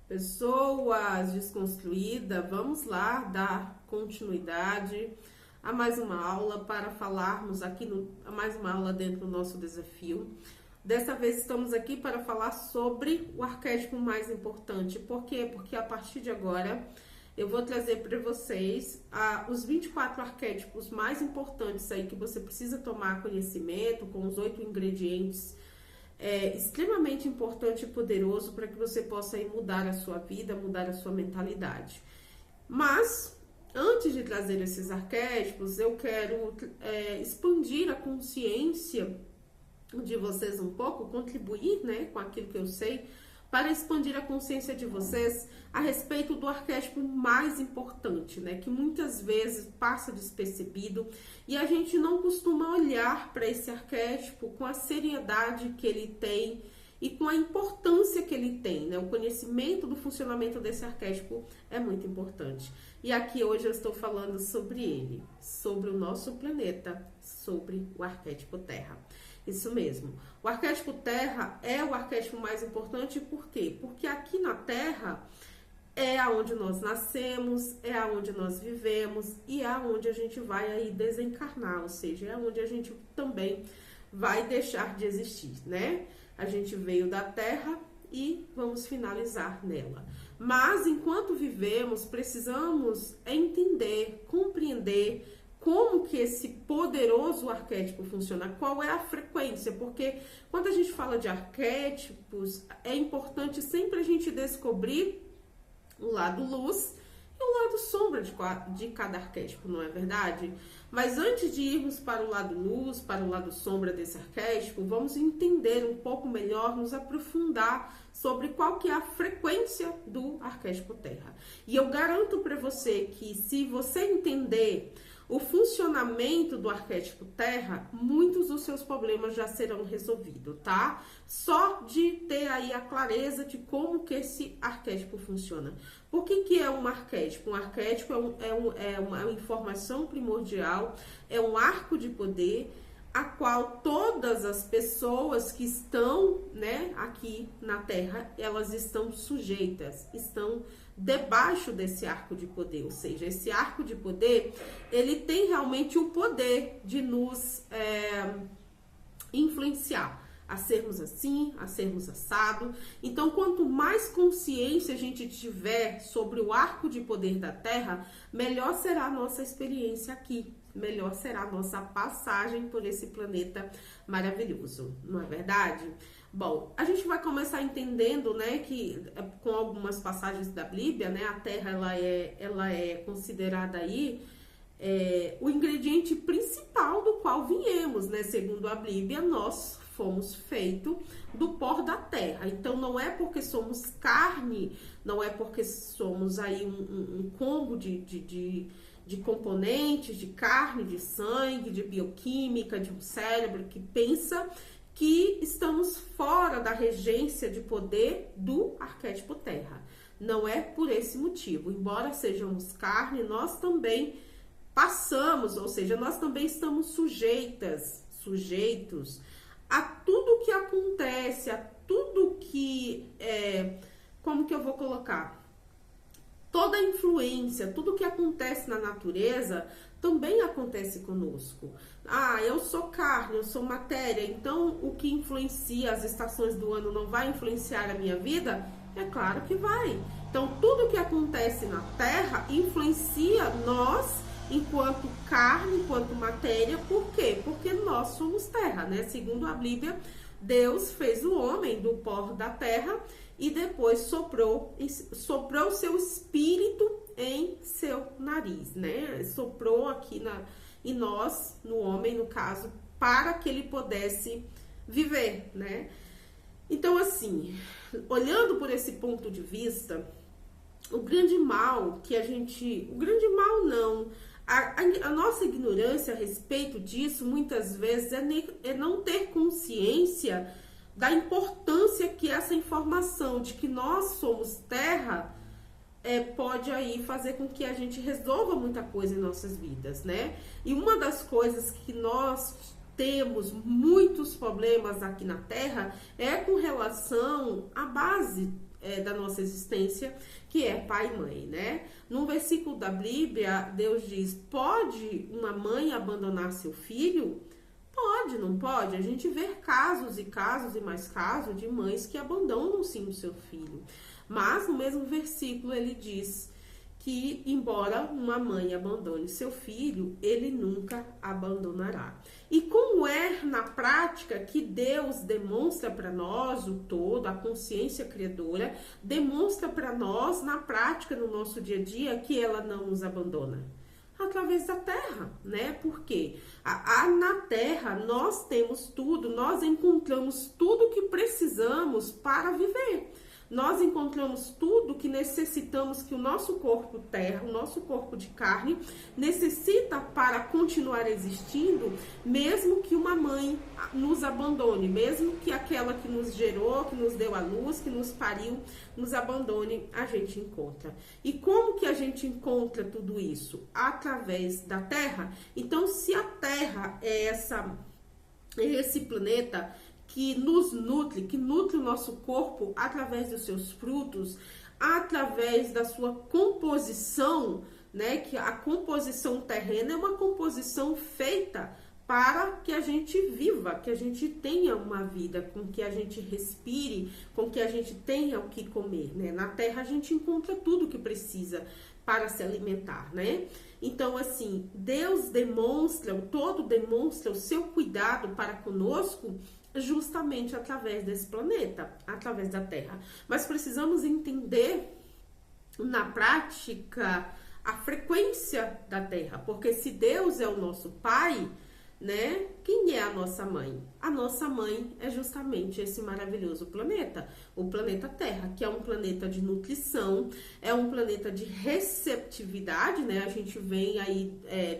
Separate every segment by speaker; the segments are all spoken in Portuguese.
Speaker 1: Pessoas desconstruídas, vamos lá dar continuidade a mais uma aula para falarmos aqui, a mais uma aula dentro do nosso desafio. Dessa vez estamos aqui para falar sobre o arquétipo mais importante. Por quê? Porque a partir de agora eu vou trazer para vocês os 24 arquétipos mais importantes aí que você precisa tomar conhecimento, com os 8 ingredientes extremamente importante e poderoso para que você possa aí mudar a sua vida, mudar a sua mentalidade. Mas, antes de trazer esses arquétipos, eu quero expandir a consciência de vocês um pouco, contribuir, né, com aquilo que eu sei, para expandir a consciência de vocês a respeito do arquétipo mais importante, né, que muitas vezes passa despercebido e a gente não costuma olhar para esse arquétipo com a seriedade que ele tem e com a importância que ele tem, né? O conhecimento do funcionamento desse arquétipo é muito importante. E aqui hoje eu estou falando sobre ele, sobre o nosso planeta, sobre o arquétipo Terra. Isso mesmo. O arquétipo Terra é o arquétipo mais importante, por quê? Porque aqui na Terra é aonde nós nascemos, é aonde nós vivemos e é aonde a gente vai aí desencarnar, ou seja, é aonde a gente também vai deixar de existir, né? A gente veio da Terra e vamos finalizar nela. Mas enquanto vivemos, precisamos entender, compreender como que esse poderoso arquétipo funciona, qual é a frequência, porque quando a gente fala de arquétipos, é importante sempre a gente descobrir o lado luz e o lado sombra de cada arquétipo, não é verdade? Mas antes de irmos para o lado luz, para o lado sombra desse arquétipo, vamos entender um pouco melhor, nos aprofundar sobre qual que é a frequência do arquétipo Terra. E eu garanto para você que se você entender o funcionamento do arquétipo Terra, muitos dos seus problemas já serão resolvidos, tá? Só de ter aí a clareza de como que esse arquétipo funciona. Por que é um arquétipo? Um arquétipo é uma informação primordial, é um arco de poder, a qual todas as pessoas que estão, né, aqui na Terra, elas estão sujeitas, estão debaixo desse arco de poder, ou seja, esse arco de poder, ele tem realmente o poder de nos influenciar a sermos assim, a sermos assado. Então, quanto mais consciência a gente tiver sobre o arco de poder da Terra, melhor será a nossa experiência aqui, melhor será a nossa passagem por esse planeta maravilhoso, não é verdade? Bom, a gente vai começar entendendo, né, que com algumas passagens da Bíblia, né, a Terra ela é considerada aí o ingrediente principal do qual viemos, né? Segundo a Bíblia, nós fomos feitos do pó da terra. Então, não é porque somos carne, não é porque somos aí um combo de componentes, de carne, de sangue, de bioquímica, de um cérebro que pensa que estamos fora da regência de poder do arquétipo Terra. Não é por esse motivo. Embora sejamos carne, nós também passamos, ou seja, nós também estamos sujeitos a tudo que acontece, a tudo que, como que eu vou colocar? Toda a influência, tudo que acontece na natureza também acontece conosco. Ah, eu sou carne, eu sou matéria, então o que influencia as estações do ano não vai influenciar a minha vida? É claro que vai. Então, tudo que acontece na Terra influencia nós enquanto carne, enquanto matéria. Por quê? Porque nós somos terra, né? Segundo a Bíblia, Deus fez o homem do pó da terra e depois soprou seu espírito em seu nariz, né? Soprou aqui em nós, no homem, no caso, para que ele pudesse viver, né? Então, assim, olhando por esse ponto de vista, o grande mal não, a nossa ignorância a respeito disso, muitas vezes, é não ter consciência da importância que essa informação de que nós somos terra pode aí fazer com que a gente resolva muita coisa em nossas vidas, né? E uma das coisas que nós temos muitos problemas aqui na Terra é com relação à base da nossa existência, que é pai e mãe, né? Num versículo da Bíblia, Deus diz: pode uma mãe abandonar seu filho? Pode, não pode? A gente vê casos e casos e mais casos de mães que abandonam sim o seu filho. Mas no mesmo versículo ele diz que, embora uma mãe abandone seu filho, ele nunca abandonará. E como é na prática que Deus demonstra para nós o todo, a consciência criadora, demonstra para nós na prática, no nosso dia a dia, que ela não nos abandona? Através da terra, né? Porque na terra nós temos tudo, nós encontramos tudo que precisamos para viver. Nós encontramos tudo que necessitamos, que o nosso corpo terra, o nosso corpo de carne, necessita para continuar existindo, mesmo que uma mãe nos abandone, mesmo que aquela que nos gerou, que nos deu a luz, que nos pariu, nos abandone, a gente encontra. E como que a gente encontra tudo isso? Através da terra. Então, se a terra é esse planeta que nos nutre, que nutre o nosso corpo através dos seus frutos, através da sua composição, né? Que a composição terrena é uma composição feita para que a gente viva, que a gente tenha uma vida, com que a gente respire, com que a gente tenha o que comer, né? Na terra a gente encontra tudo que precisa para se alimentar, né? Então, assim, Deus demonstra, o todo demonstra o seu cuidado para conosco justamente através desse planeta, através da Terra. Mas precisamos entender na prática a frequência da Terra, porque se Deus é o nosso Pai, né? Quem é a nossa mãe? A nossa mãe é justamente esse maravilhoso planeta, o planeta Terra, que é um planeta de nutrição, é um planeta de receptividade, né? A gente vem aí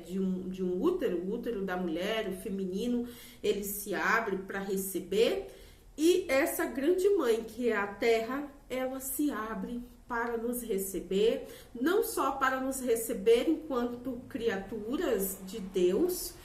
Speaker 1: de um útero, o útero da mulher, o feminino, ele se abre para receber, e essa grande mãe que é a Terra, ela se abre para nos receber, não só para nos receber enquanto criaturas de Deus,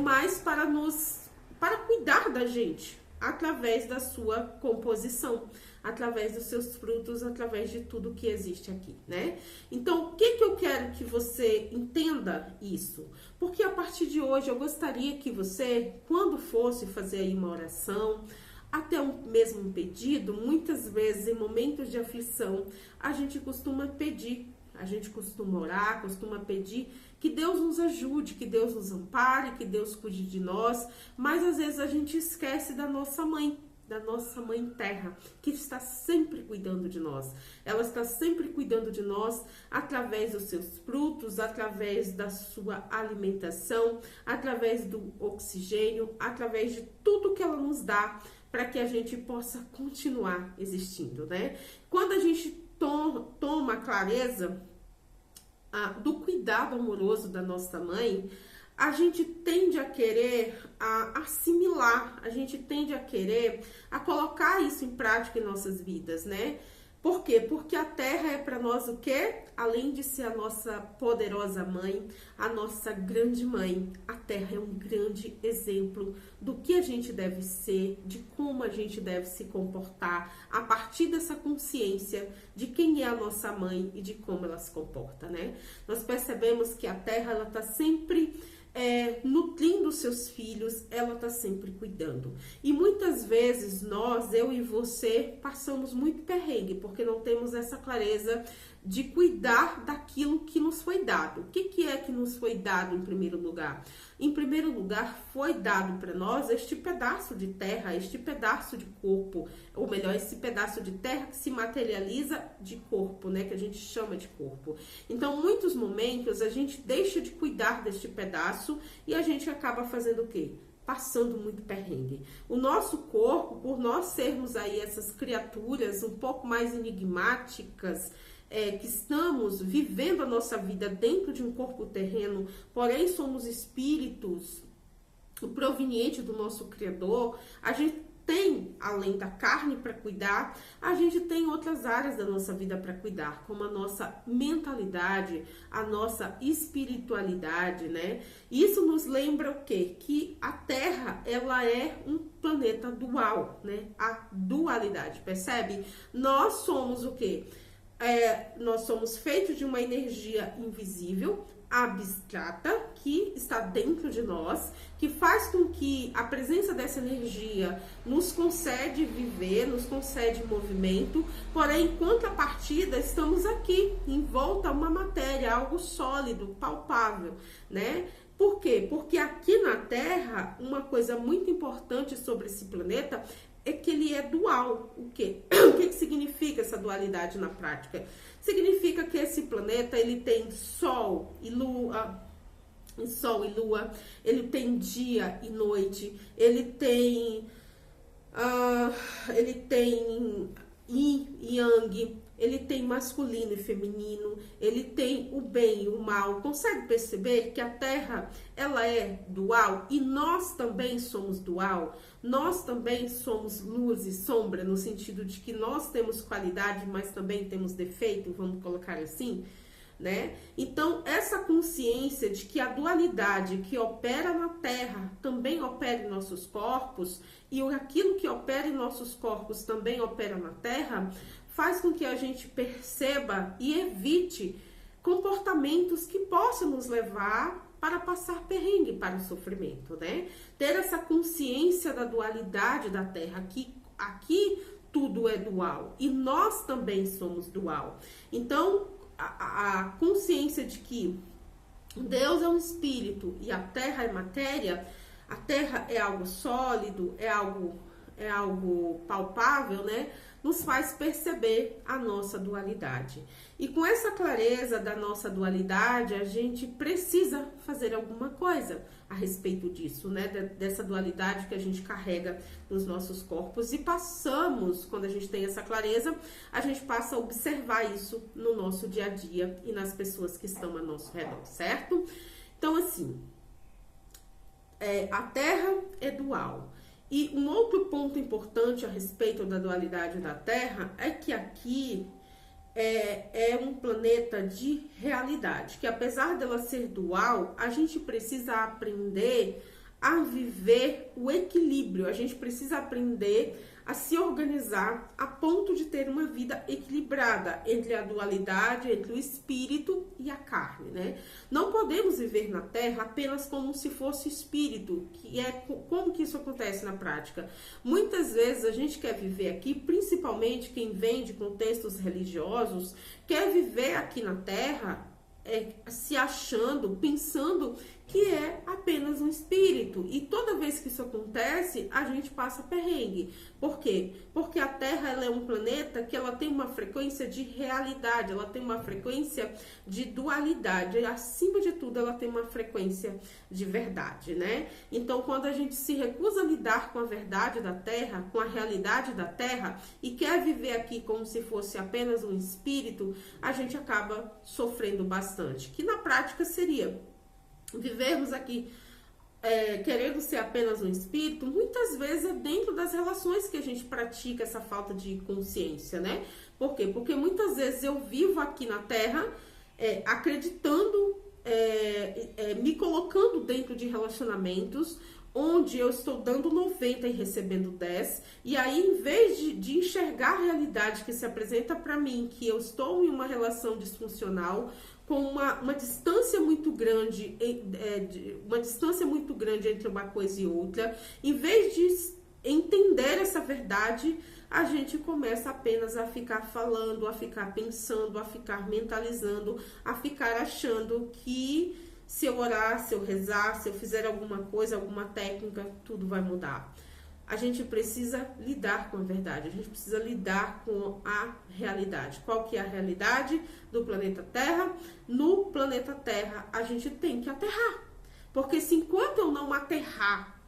Speaker 1: mas para cuidar da gente, através da sua composição, através dos seus frutos, através de tudo que existe aqui, né? Então, o que eu quero que você entenda isso? Porque a partir de hoje eu gostaria que você, quando fosse fazer aí uma oração, até mesmo um pedido, muitas vezes em momentos de aflição, a gente costuma pedir, a gente costuma orar, costuma pedir que Deus nos ajude, que Deus nos ampare, que Deus cuide de nós, mas às vezes a gente esquece da nossa mãe terra, que está sempre cuidando de nós. Ela está sempre cuidando de nós através dos seus frutos, através da sua alimentação, através do oxigênio, através de tudo que ela nos dá para que a gente possa continuar existindo, né? Quando a gente toma clareza do cuidado amoroso da nossa mãe, a gente tende a querer assimilar, a gente tende a querer colocar isso em prática em nossas vidas, né? Por quê? Porque a terra é para nós o quê? Além de ser a nossa poderosa mãe, a nossa grande mãe, a terra é um grande exemplo do que a gente deve ser, de como a gente deve se comportar, a partir dessa consciência de quem é a nossa mãe e de como ela se comporta, né? Nós percebemos que a terra, ela tá sempre nutrindo seus filhos, ela tá sempre cuidando. E muitas vezes nós, eu e você, passamos muito perrengue, porque não temos essa clareza de cuidar daquilo que nos foi dado. O que é que nos foi dado em primeiro lugar? Em primeiro lugar, foi dado para nós este pedaço de terra, este pedaço de corpo, ou melhor, esse pedaço de terra que se materializa de corpo, né, que a gente chama de corpo. Então, muitos momentos a gente deixa de cuidar deste pedaço e a gente acaba fazendo o quê? Passando muito perrengue. O nosso corpo, por nós sermos aí essas criaturas um pouco mais enigmáticas, que estamos vivendo a nossa vida dentro de um corpo terreno, porém somos espíritos provenientes do nosso Criador, a gente tem, além da carne para cuidar, a gente tem outras áreas da nossa vida para cuidar, como a nossa mentalidade, a nossa espiritualidade, né? Isso nos lembra o quê? Que a Terra, ela é um planeta dual, né? A dualidade, percebe? Nós somos o quê? Nós somos feitos de uma energia invisível, abstrata, que está dentro de nós, que faz com que a presença dessa energia nos concede viver, nos concede movimento, porém, em contrapartida, estamos aqui, em volta a uma matéria, algo sólido, palpável, né? Por quê? Porque aqui na Terra, uma coisa muito importante sobre esse planeta é que ele é dual. O quê? O que significa essa dualidade na prática? Significa que esse planeta, ele tem Sol e Lua, ele tem dia e noite, ele tem yin e yang, ele tem masculino e feminino, ele tem o bem e o mal. Consegue perceber que a Terra, ela é dual e nós também somos dual? Nós também somos luz e sombra, no sentido de que nós temos qualidade, mas também temos defeito, vamos colocar assim, né? Então, essa consciência de que a dualidade que opera na Terra também opera em nossos corpos, e aquilo que opera em nossos corpos também opera na Terra, faz com que a gente perceba e evite comportamentos que possam nos levar para passar perrengue, para o sofrimento, né? Ter essa consciência da dualidade da Terra, que aqui tudo é dual e nós também somos dual. Então, a consciência de que Deus é um espírito e a Terra é matéria, a Terra é algo sólido, é algo palpável, né? Nos faz perceber a nossa dualidade. E com essa clareza da nossa dualidade, a gente precisa fazer alguma coisa a respeito disso, né? Dessa dualidade que a gente carrega nos nossos corpos. E passamos, quando a gente tem essa clareza, a gente passa a observar isso no nosso dia a dia e nas pessoas que estão ao nosso redor, certo? Então, assim, a Terra é dual. E um outro ponto importante a respeito da dualidade da Terra é que aqui é um planeta de realidade, que apesar dela ser dual, a gente precisa aprender a viver o equilíbrio, a gente precisa aprender a se organizar a ponto de ter uma vida equilibrada entre a dualidade, entre o espírito e a carne, né? Não podemos viver na Terra apenas como se fosse espírito, como que isso acontece na prática? Muitas vezes a gente quer viver aqui, principalmente quem vem de contextos religiosos, quer viver aqui na Terra se achando, pensando que é apenas um espírito. E toda vez que isso acontece, a gente passa perrengue. Por quê? Porque a Terra, ela é um planeta que ela tem uma frequência de realidade, ela tem uma frequência de dualidade. E, acima de tudo, ela tem uma frequência de verdade, né? Então, quando a gente se recusa a lidar com a verdade da Terra, com a realidade da Terra, e quer viver aqui como se fosse apenas um espírito, a gente acaba sofrendo bastante. Que na prática seria vivermos aqui querendo ser apenas um espírito, muitas vezes é dentro das relações que a gente pratica essa falta de consciência, né? Por quê? Porque muitas vezes eu vivo aqui na Terra acreditando, me colocando dentro de relacionamentos onde eu estou dando 90 e recebendo 10, e aí em vez de enxergar a realidade que se apresenta para mim, que eu estou em uma relação disfuncional, com uma distância muito grande, entre uma coisa e outra, em vez de entender essa verdade, a gente começa apenas a ficar falando, a ficar pensando, a ficar mentalizando, a ficar achando que se eu orar, se eu rezar, se eu fizer alguma coisa, alguma técnica, tudo vai mudar. A gente precisa lidar com a verdade, a gente precisa lidar com a realidade. Qual que é a realidade do planeta Terra? No planeta Terra, a gente tem que aterrar. Porque se enquanto eu não aterrar,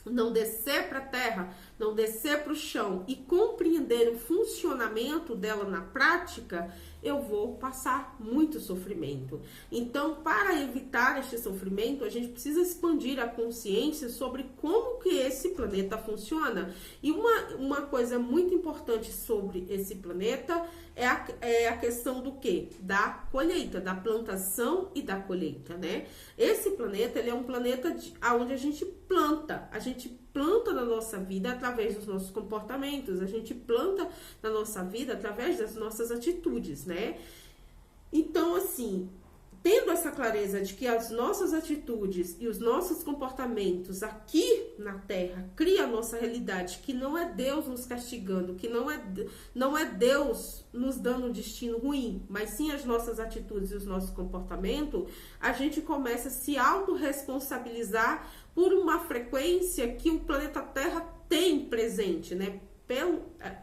Speaker 1: não descer para a Terra, não descer para o chão e compreender o funcionamento dela na prática, eu vou passar muito sofrimento. Então, para evitar este sofrimento, a gente precisa expandir a consciência sobre como que esse planeta funciona. E uma coisa muito importante sobre esse planeta é a questão do quê? Da colheita, da plantação e da colheita, né? Esse planeta, ele é um planeta onde a gente planta na nossa vida através dos nossos comportamentos, a gente planta na nossa vida através das nossas atitudes, né? Então, assim, tendo essa clareza de que as nossas atitudes e os nossos comportamentos aqui na Terra criam a nossa realidade, que não é Deus nos castigando, que não é Deus nos dando um destino ruim, mas sim as nossas atitudes e os nossos comportamentos, a gente começa a se autorresponsabilizar por uma frequência que o planeta Terra tem presente, né?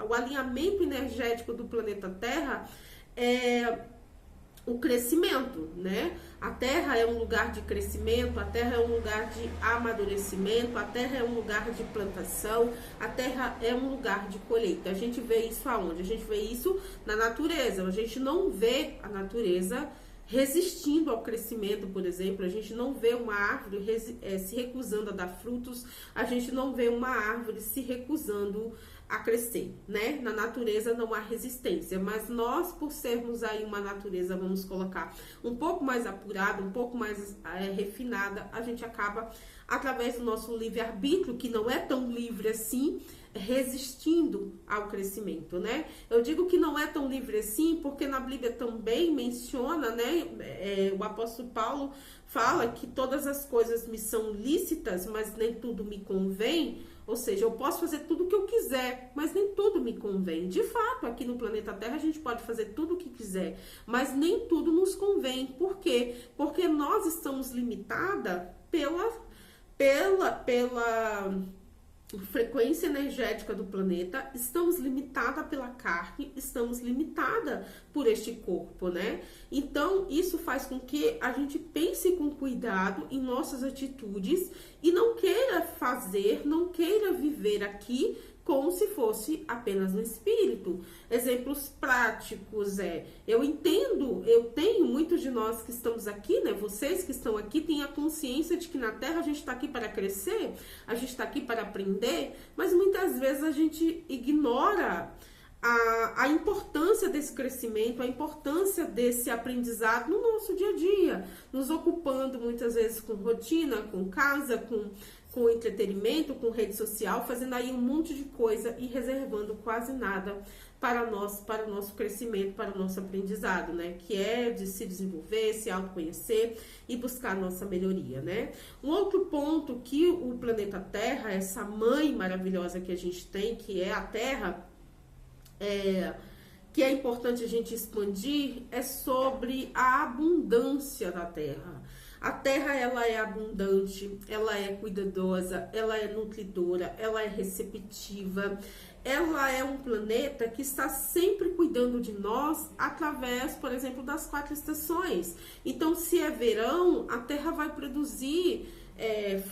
Speaker 1: O alinhamento energético do planeta Terra é o crescimento, né? A Terra é um lugar de crescimento, a Terra é um lugar de amadurecimento, a Terra é um lugar de plantação, a Terra é um lugar de colheita. A gente vê isso aonde? A gente vê isso na natureza. A gente não vê a natureza resistindo ao crescimento, por exemplo. A gente não vê uma árvore se recusando a dar frutos, a gente não vê uma árvore se recusando a crescer, né? Na natureza não há resistência, mas nós, por sermos aí uma natureza, vamos colocar, um pouco mais apurada, um pouco mais refinada, a gente acaba, através do nosso livre-arbítrio, que não é tão livre assim, resistindo ao crescimento, né? Eu digo que não é tão livre assim, porque na Bíblia também menciona, né? O apóstolo Paulo fala que todas as coisas me são lícitas, mas nem tudo me convém. Ou seja, eu posso fazer tudo o que eu quiser, mas nem tudo me convém. De fato, aqui no planeta Terra a gente pode fazer tudo o que quiser, mas nem tudo nos convém. Por quê? Porque nós estamos limitadas pela frequência energética do planeta, estamos limitada pela carne, estamos limitada por este corpo, né? Então, isso faz com que a gente pense com cuidado em nossas atitudes e não queira viver aqui como se fosse apenas no espírito. Exemplos práticos eu tenho muitos de nós que estamos aqui, né? Vocês que estão aqui têm a consciência de que na Terra a gente está aqui para crescer, a gente está aqui para aprender, mas muitas vezes a gente ignora a importância desse crescimento, a importância desse aprendizado no nosso dia a dia, nos ocupando muitas vezes com rotina, com casa, com entretenimento, com rede social, fazendo aí um monte de coisa e reservando quase nada para o nosso crescimento, para o nosso aprendizado, né? Que é de se desenvolver, se autoconhecer e buscar a nossa melhoria, né? Um outro ponto que o planeta Terra, essa mãe maravilhosa que a gente tem, que é a Terra, que é importante a gente expandir, é sobre a abundância da Terra. A Terra, ela é abundante, ela é cuidadosa, ela é nutridora, ela é receptiva, ela é um planeta que está sempre cuidando de nós através, por exemplo, das 4 estações. Então, se é verão, a Terra vai produzir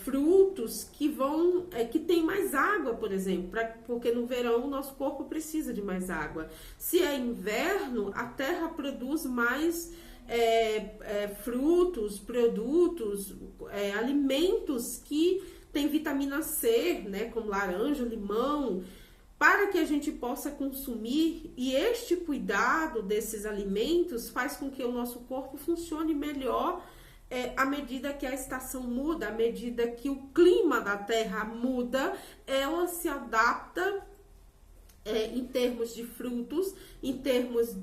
Speaker 1: frutos que tem mais água, por exemplo, porque no verão o nosso corpo precisa de mais água. Se é inverno, a Terra produz mais frutos, produtos, alimentos que têm vitamina C, né, como laranja, limão, para que a gente possa consumir, e este cuidado desses alimentos faz com que o nosso corpo funcione melhor à medida que a estação muda, à medida que o clima da Terra muda, ela se adapta em termos de frutos, em termos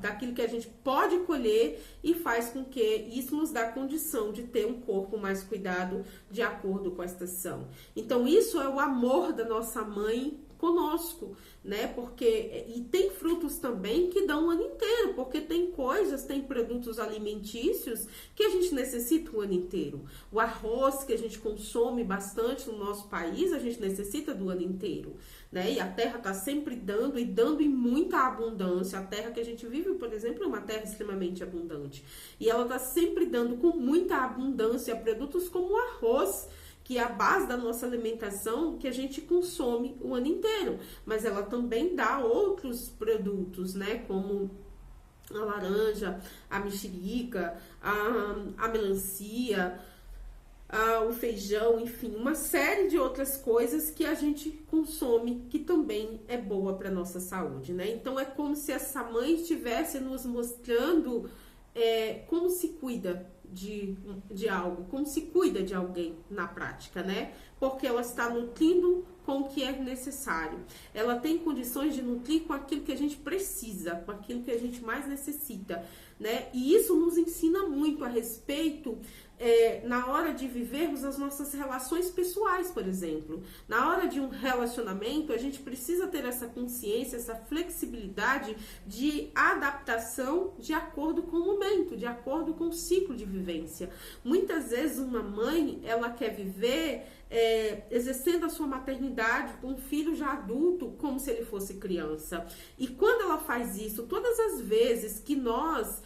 Speaker 1: daquilo que a gente pode colher, e faz com que isso nos dá condição de ter um corpo mais cuidado de acordo com a estação. Então, isso é o amor da nossa mãe conosco, né? E tem frutos também que dão o ano inteiro, porque tem produtos alimentícios que a gente necessita o ano inteiro. O arroz que a gente consome bastante no nosso país, a gente necessita do ano inteiro, né? E a terra está sempre dando em muita abundância. A terra que a gente vive, por exemplo, é uma terra extremamente abundante. E ela está sempre dando com muita abundância produtos como o arroz, que é a base da nossa alimentação, que a gente consome o ano inteiro. Mas ela também dá outros produtos, né? Como a laranja, a mexerica, a melancia, o feijão, enfim, uma série de outras coisas que a gente consome que também é boa para nossa saúde, né? Então é como se essa mãe estivesse nos mostrando como se cuida de algo, como se cuida de alguém na prática, né? Porque ela está nutrindo com o que é necessário. Ela tem condições de nutrir com aquilo que a gente precisa, com aquilo que a gente mais necessita, né? E isso nos ensina muito a respeito na hora de vivermos as nossas relações pessoais, por exemplo. Na hora de um relacionamento, a gente precisa ter essa consciência, essa flexibilidade de adaptação de acordo com o momento, de acordo com o ciclo de vivência. Muitas vezes uma mãe, ela quer viver exercendo a sua maternidade com um filho já adulto, como se ele fosse criança. E quando ela faz isso, todas as vezes que nós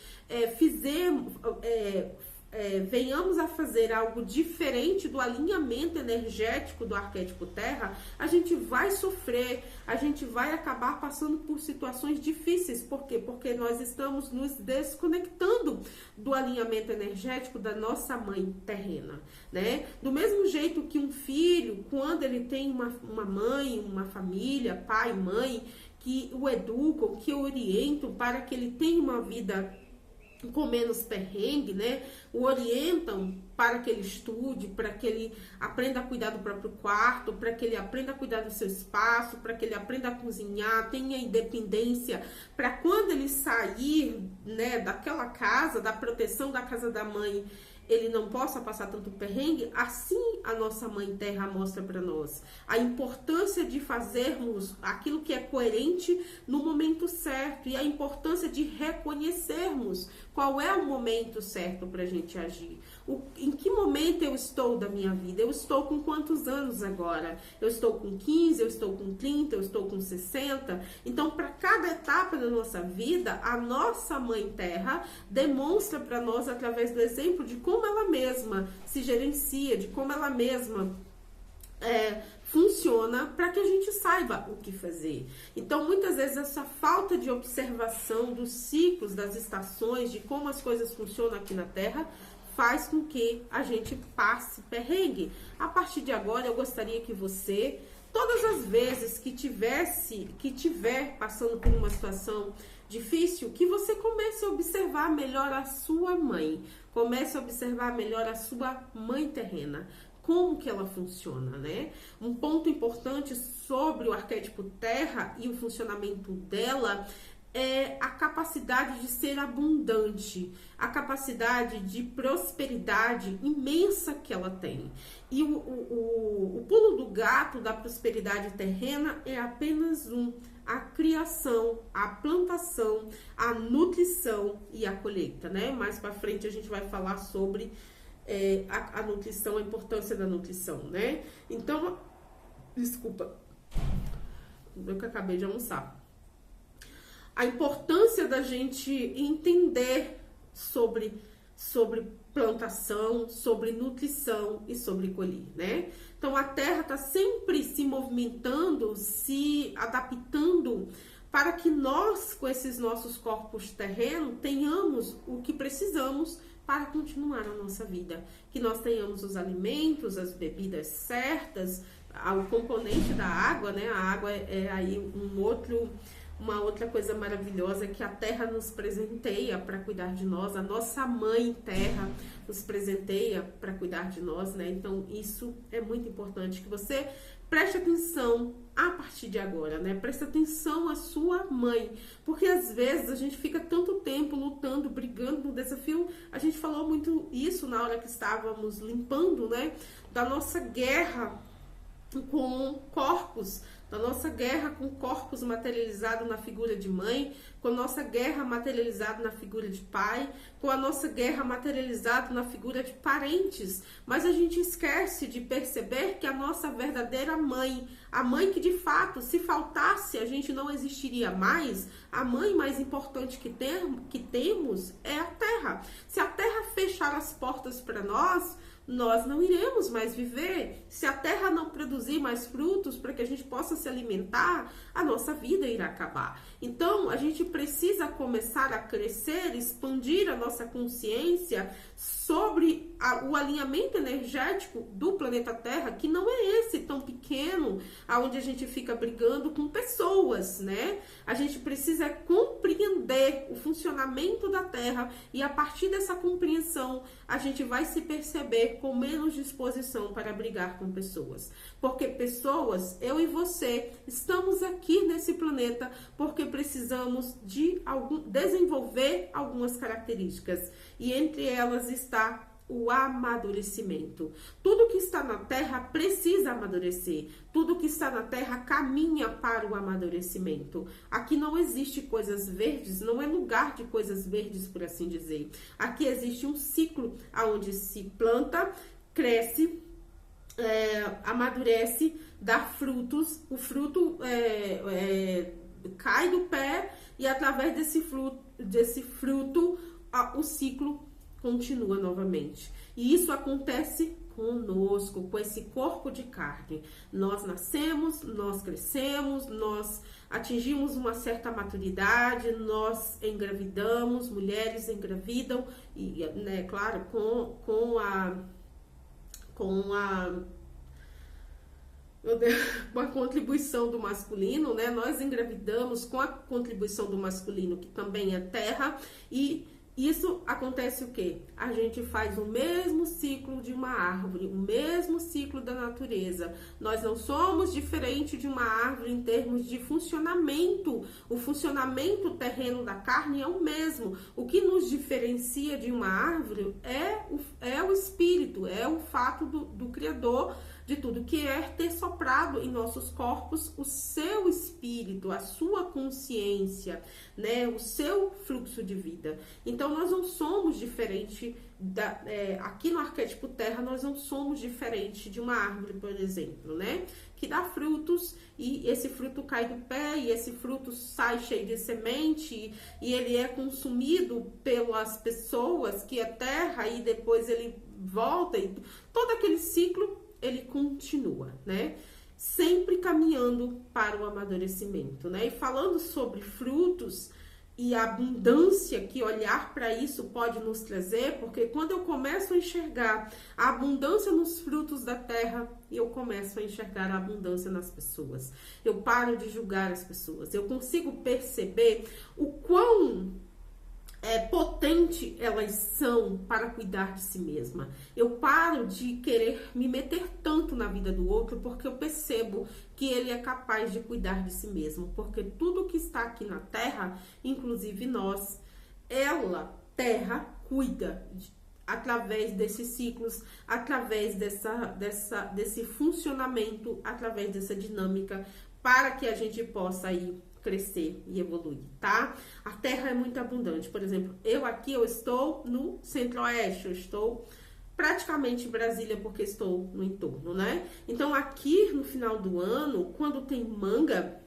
Speaker 1: venhamos a fazer algo diferente do alinhamento energético do arquétipo Terra, a gente vai sofrer, a gente vai acabar passando por situações difíceis. Por quê? Porque nós estamos nos desconectando do alinhamento energético da nossa mãe terrena, né? Do mesmo jeito que um filho, quando ele tem uma mãe, uma família, pai, mãe, que o educam, que o orientam para que ele tenha uma vida com menos perrengue, né? O orientam para que ele estude, para que ele aprenda a cuidar do próprio quarto, para que ele aprenda a cuidar do seu espaço, para que ele aprenda a cozinhar, tenha independência, para quando ele sair, né, daquela casa, da proteção da casa da mãe, ele não possa passar tanto perrengue. Assim a nossa mãe terra mostra para nós a importância de fazermos aquilo que é coerente no momento certo e a importância de reconhecermos qual é o momento certo para a gente agir. Em que momento eu estou da minha vida? Eu estou com quantos anos agora? Eu estou com 15, eu estou com 30, eu estou com 60. Então, para cada etapa da nossa vida, a nossa Mãe Terra demonstra para nós, através do exemplo, de como ela mesma se gerencia, de como ela mesma funciona, para que a gente saiba o que fazer. Então, muitas vezes, essa falta de observação dos ciclos, das estações, de como as coisas funcionam aqui na Terra, faz com que a gente passe perrengue. A partir de agora, eu gostaria que você, todas as vezes que tiver passando por uma situação difícil, que você comece a observar melhor a sua mãe, comece a observar melhor a sua mãe terrena, como que ela funciona, né? Um ponto importante sobre o arquétipo Terra e o funcionamento dela é a capacidade de ser abundante, a capacidade de prosperidade imensa que ela tem. E o pulo do gato da prosperidade terrena é apenas a criação, a plantação, a nutrição e a colheita, né? Mais para frente a gente vai falar sobre a nutrição, a importância da nutrição, né? Então, desculpa, eu que acabei de almoçar. A importância da gente entender sobre plantação, sobre nutrição e sobre colher, né? Então, a Terra está sempre se movimentando, se adaptando para que nós, com esses nossos corpos terrenos, tenhamos o que precisamos para continuar a nossa vida. Que nós tenhamos os alimentos, as bebidas certas, o componente da água, né? A água é aí uma outra coisa maravilhosa que a Terra nos presenteia para cuidar de nós, a nossa Mãe Terra nos presenteia para cuidar de nós, né? Então, isso é muito importante que você preste atenção a partir de agora, né? Preste atenção à sua mãe, porque às vezes a gente fica tanto tempo lutando, brigando no desafio. A gente falou muito isso na hora que estávamos limpando, né? Da nossa guerra com corpos, da nossa guerra com corpos materializados na figura de mãe, com a nossa guerra materializada na figura de pai, com a nossa guerra materializada na figura de parentes. Mas a gente esquece de perceber que a nossa verdadeira mãe, a mãe que de fato, se faltasse, a gente não existiria mais, a mãe mais importante que temos é a Terra. Se a Terra fechar as portas para nós nós não iremos mais viver. Se a terra não produzir mais frutos para que a gente possa se alimentar, a nossa vida irá acabar. Então, a gente precisa começar a crescer, expandir a nossa consciência sobre o alinhamento energético do planeta Terra, que não é esse tão pequeno, aonde a gente fica brigando com pessoas, né? A gente precisa compreender o funcionamento da Terra e a partir dessa compreensão, a gente vai se perceber com menos disposição para brigar com pessoas. Porque pessoas, eu e você, estamos aqui nesse planeta porque precisamos de desenvolver algumas características. E entre elas está o amadurecimento. Tudo que está na Terra precisa amadurecer. Tudo que está na Terra caminha para o amadurecimento. Aqui não existe coisas verdes, não é lugar de coisas verdes, por assim dizer. Aqui existe um ciclo onde se planta, cresce, amadurece, dá frutos, o fruto cai do pé e através desse fruto o ciclo continua novamente. E isso acontece conosco, com esse corpo de carne. Nós nascemos, nós crescemos, nós atingimos uma certa maturidade, nós engravidamos, mulheres engravidam, e, né, claro, com a contribuição do masculino, né? Nós engravidamos com a contribuição do masculino, que também é terra, e isso acontece o quê? A gente faz o mesmo ciclo de uma árvore, o mesmo ciclo da natureza. Nós não somos diferente de uma árvore em termos de funcionamento. O funcionamento terreno da carne é o mesmo. O que nos diferencia de uma árvore é o espírito, é o fato do Criador de tudo, que é ter soprado em nossos corpos o seu espírito, a sua consciência, né, o seu fluxo de vida. Então, nós não somos diferente, aqui no arquétipo Terra, nós não somos diferente de uma árvore, por exemplo, né, que dá frutos e esse fruto cai do pé e esse fruto sai cheio de semente e ele é consumido pelas pessoas, que é terra, e depois ele volta e todo aquele ciclo ele continua, né? Sempre caminhando para o amadurecimento, né? E falando sobre frutos e a abundância que olhar para isso pode nos trazer, porque quando eu começo a enxergar a abundância nos frutos da terra, eu começo a enxergar a abundância nas pessoas. Eu paro de julgar as pessoas. Eu consigo perceber o quão potente elas são para cuidar de si mesma. Eu paro de querer me meter tanto na vida do outro, porque eu percebo que ele é capaz de cuidar de si mesmo, porque tudo que está aqui na Terra, inclusive nós, Terra, cuida através desses ciclos, através desse funcionamento, através dessa dinâmica, para que a gente possa ir crescer e evoluir, tá? A Terra é muito abundante. Por exemplo, eu estou no Centro-Oeste, eu estou praticamente em Brasília, porque estou no entorno, né? Então, aqui no final do ano, quando tem manga,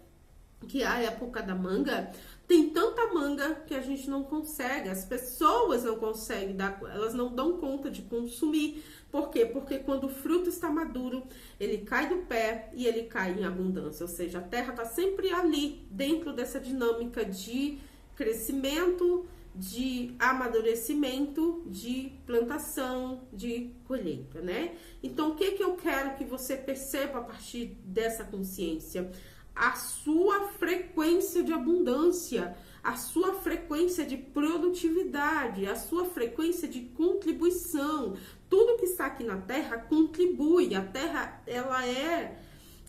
Speaker 1: que é a época da manga, tem tanta manga que a gente não consegue, as pessoas não conseguem elas não dão conta de consumir. Por quê? Porque quando o fruto está maduro, ele cai do pé e ele cai em abundância. Ou seja, a terra está sempre ali, dentro dessa dinâmica de crescimento, de amadurecimento, de plantação, de colheita, né? Então, o que eu quero que você perceba a partir dessa consciência? A sua frequência de abundância, a sua frequência de produtividade, a sua frequência de contribuição. Tudo que está aqui na Terra contribui. A Terra,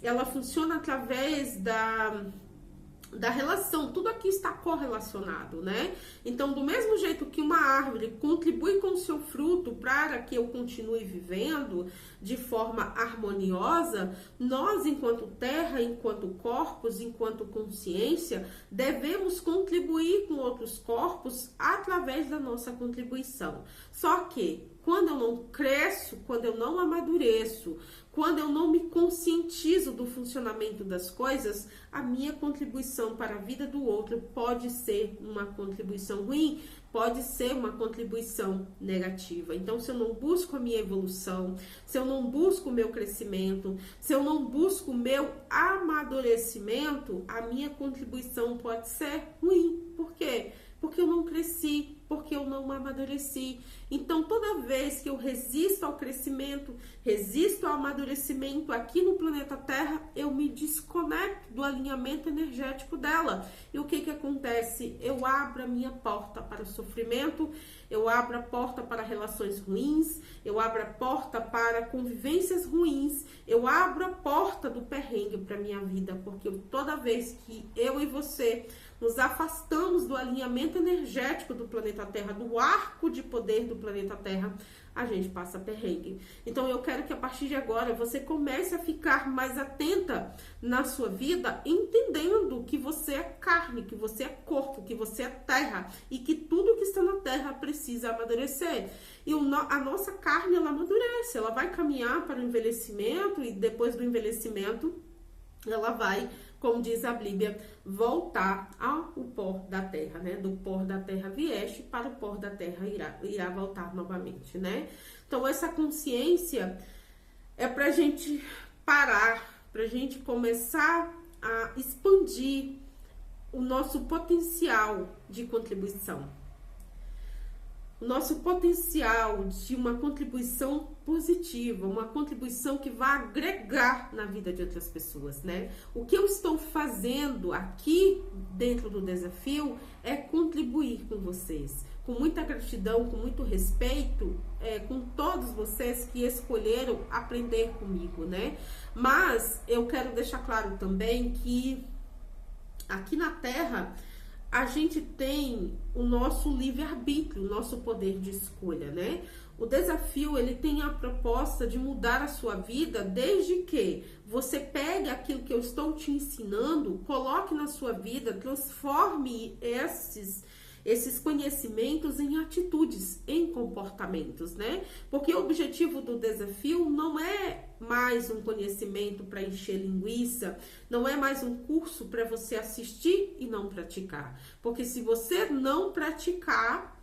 Speaker 1: ela funciona através da relação, tudo aqui está correlacionado, né? Então, do mesmo jeito que uma árvore contribui com o seu fruto para que eu continue vivendo de forma harmoniosa, nós, enquanto terra, enquanto corpos, enquanto consciência, devemos contribuir com outros corpos através da nossa contribuição. Só que, quando eu não cresço, quando eu não amadureço, quando eu não me conscientizo do funcionamento das coisas, a minha contribuição para a vida do outro pode ser uma contribuição ruim, pode ser uma contribuição negativa. Então, se eu não busco a minha evolução, se eu não busco o meu crescimento, se eu não busco o meu amadurecimento, a minha contribuição pode ser ruim. Por quê? Porque eu não cresci, porque eu não amadureci. Então, toda vez que eu resisto ao crescimento, resisto ao amadurecimento aqui no planeta Terra, eu me desconecto do alinhamento energético dela. E o que acontece? Eu abro a minha porta para o sofrimento, eu abro a porta para relações ruins, eu abro a porta para convivências ruins, eu abro a porta do perrengue para minha vida, porque toda vez que eu e você nos afastamos do alinhamento energético do planeta Terra, do arco de poder do planeta Terra, a gente passa perrengue. Então eu quero que a partir de agora você comece a ficar mais atenta na sua vida, entendendo que você é carne, que você é corpo, que você é terra e que tudo que está na terra precisa amadurecer. E a nossa carne, ela amadurece, ela vai caminhar para o envelhecimento e depois do envelhecimento ela vai, como diz a Bíblia, voltar ao pó da terra, né? Do pó da terra vieste, para o pó da terra irá voltar novamente, né? Então, essa consciência é pra gente parar, pra gente começar a expandir o nosso potencial de contribuição. O nosso potencial de uma contribuição positiva, uma contribuição que vai agregar na vida de outras pessoas, né? O que eu estou fazendo aqui dentro do desafio é contribuir com vocês, com muita gratidão, com muito respeito, com todos vocês que escolheram aprender comigo, né? Mas eu quero deixar claro também que aqui na Terra a gente tem o nosso livre-arbítrio, o nosso poder de escolha, né? O desafio, ele tem a proposta de mudar a sua vida desde que você pegue aquilo que eu estou te ensinando, coloque na sua vida, transforme esses conhecimentos em atitudes, em comportamentos, né? Porque o objetivo do desafio não é mais um conhecimento para encher linguiça, não é mais um curso para você assistir e não praticar. Porque se você não praticar,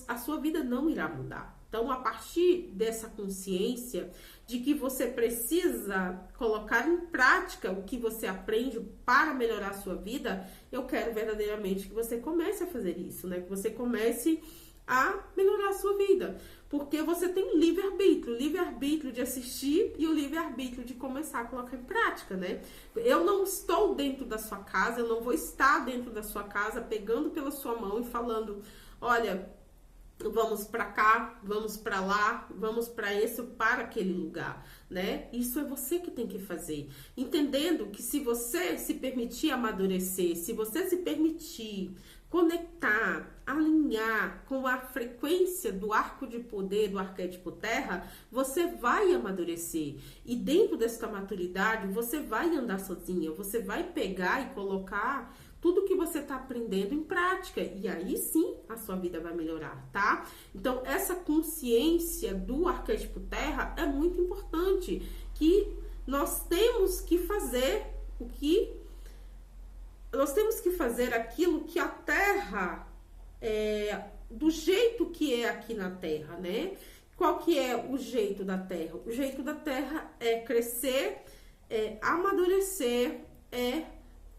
Speaker 1: a sua vida não irá mudar. Então, a partir dessa consciência de que você precisa colocar em prática o que você aprende para melhorar a sua vida, eu quero verdadeiramente que você comece a fazer isso, né? Que você comece a melhorar a sua vida. Porque você tem livre-arbítrio de assistir e o livre-arbítrio de começar a colocar em prática, né? Eu não estou dentro da sua casa, eu não vou estar dentro da sua casa pegando pela sua mão e falando, olha, vamos para cá, vamos para lá, vamos para esse ou para aquele lugar, né? Isso é você que tem que fazer. Entendendo que se você se permitir amadurecer, se você se permitir conectar, alinhar com a frequência do arco de poder do arquétipo terra, você vai amadurecer. E dentro dessa maturidade, você vai andar sozinha, você vai pegar e colocar tudo que você está aprendendo em prática, e aí sim a sua vida vai melhorar, tá? Então, essa consciência do arquétipo terra é muito importante, que nós temos que fazer aquilo que a terra, do jeito que é aqui na terra, né? Qual que é o jeito da terra? O jeito da terra é crescer, amadurecer,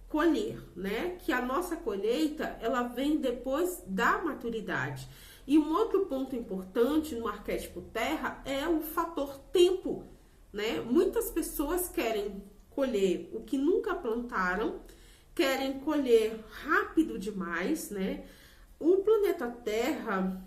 Speaker 1: colher, né? Que a nossa colheita, ela vem depois da maturidade. E um outro ponto importante no arquétipo terra é o fator tempo, né? Muitas pessoas querem colher o que nunca plantaram, querem colher rápido demais, né? O planeta Terra,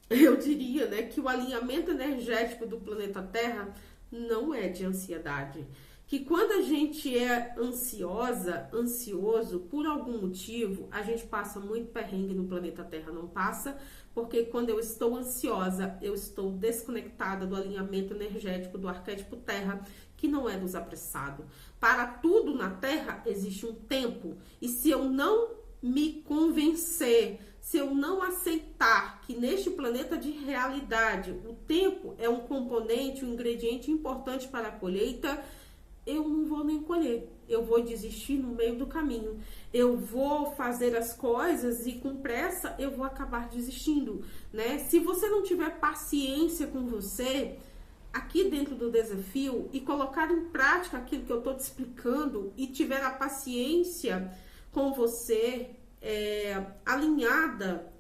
Speaker 1: eu diria, né, que o alinhamento energético do planeta Terra não é de ansiedade. Que quando a gente é ansioso, por algum motivo, a gente passa muito perrengue no planeta Terra, não passa? Porque quando eu estou ansiosa, eu estou desconectada do alinhamento energético do arquétipo Terra, que não é dos apressados. Para tudo na Terra existe um tempo, e se eu não me convencer, se eu não aceitar que neste planeta de realidade o tempo é um componente, um ingrediente importante para a colheita, eu não vou nem colher. Eu vou desistir no meio do caminho. Eu vou fazer as coisas e com pressa eu vou acabar desistindo, né? Se você não tiver paciência com você aqui dentro do desafio e colocar em prática aquilo que eu tô te explicando e tiver a paciência com você alinhada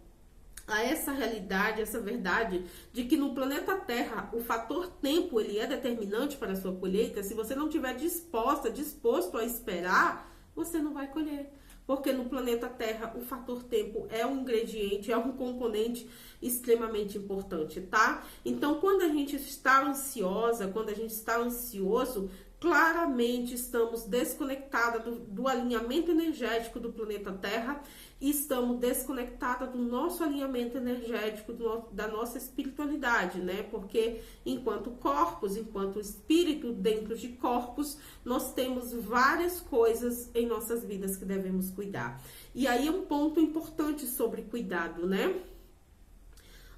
Speaker 1: a essa realidade, essa verdade de que no planeta Terra o fator tempo ele é determinante para a sua colheita. Se você não estiver disposto a esperar, você não vai colher. Porque no planeta Terra o fator tempo é um ingrediente, é um componente extremamente importante, tá? Então, quando a gente está ansiosa, quando a gente está ansioso, claramente estamos desconectadas do alinhamento energético do planeta Terra e estamos desconectadas do nosso alinhamento energético, da nossa espiritualidade, né? Porque enquanto corpos, enquanto espírito dentro de corpos, nós temos várias coisas em nossas vidas que devemos cuidar. E aí é um ponto importante sobre cuidado, né?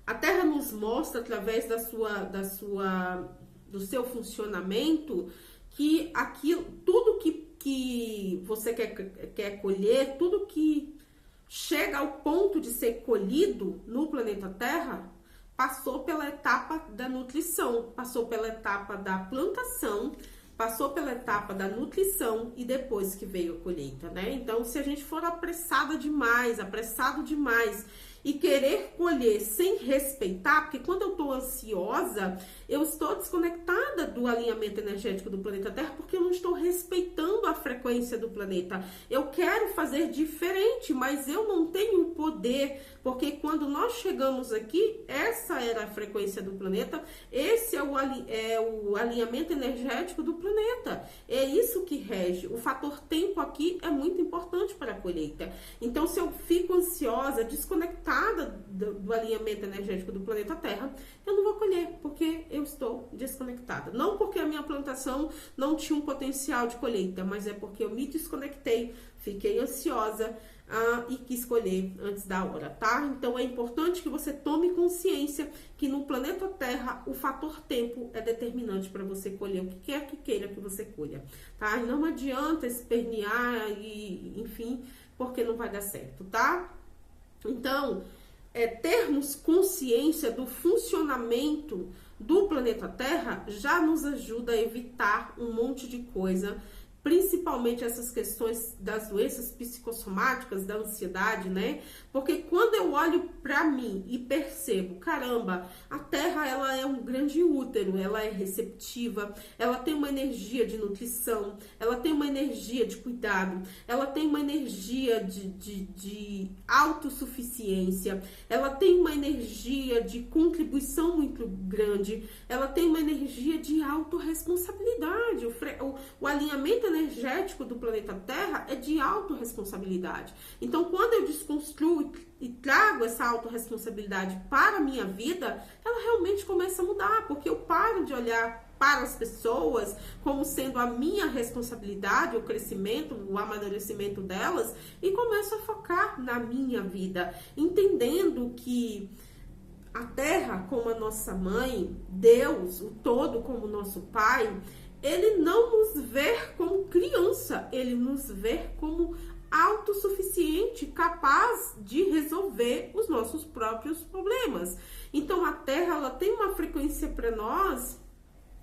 Speaker 1: A Terra nos mostra através do seu funcionamento que aquilo, tudo que você quer colher, tudo que chega ao ponto de ser colhido no planeta Terra, passou pela etapa da nutrição, passou pela etapa da plantação, passou pela etapa da nutrição e depois que veio a colheita, né? Então, se a gente for apressado demais e querer colher sem respeitar, porque quando eu tô ansiosa, eu estou desconectada do alinhamento energético do planeta Terra, porque eu não estou respeitando a frequência do planeta. Eu quero fazer diferente, mas eu não tenho poder, porque quando nós chegamos aqui, essa era a frequência do planeta, esse é o alinhamento energético do planeta. É isso que rege. O fator tempo aqui é muito importante para a colheita. Então, se eu fico ansiosa, desconectada do alinhamento energético do planeta Terra, eu não vou colher, porque eu estou desconectada. Não porque a minha plantação não tinha um potencial de colheita, mas é porque eu me desconectei, fiquei ansiosa e quis colher antes da hora, tá? Então é importante que você tome consciência que no planeta Terra o fator tempo é determinante para você colher o que quer que queira que você colha, tá? E não adianta espernear e, enfim, porque não vai dar certo, tá? Então, termos consciência do funcionamento do planeta Terra já nos ajuda a evitar um monte de coisa, principalmente essas questões das doenças psicossomáticas, da ansiedade, né? Porque quando eu olho para mim e percebo, caramba, a Terra, ela é um grande útero, ela é receptiva, ela tem uma energia de nutrição, ela tem uma energia de cuidado, ela tem uma energia de autossuficiência, ela tem uma energia de contribuição muito grande, ela tem uma energia de autorresponsabilidade. O alinhamento energético do planeta Terra é de autorresponsabilidade. Então, quando eu desconstruo e trago essa autorresponsabilidade para a minha vida, ela realmente começa a mudar, porque eu paro de olhar para as pessoas como sendo a minha responsabilidade, o crescimento, o amadurecimento delas, e começo a focar na minha vida, entendendo que a Terra como a nossa mãe, Deus, o todo como nosso Pai, ele não nos vê como criança, ele nos vê como autossuficiente, capaz de resolver os nossos próprios problemas. Então, a Terra, ela tem uma frequência para nós,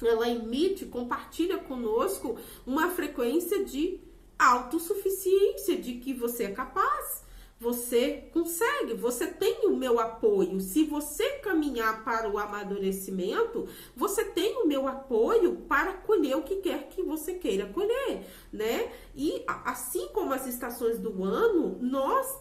Speaker 1: ela emite, compartilha conosco uma frequência de autossuficiência, de que você é capaz. Você consegue, você tem o meu apoio. Se você caminhar para o amadurecimento, você tem o meu apoio para colher o que quer que você queira colher, né? E assim como as estações do ano, nós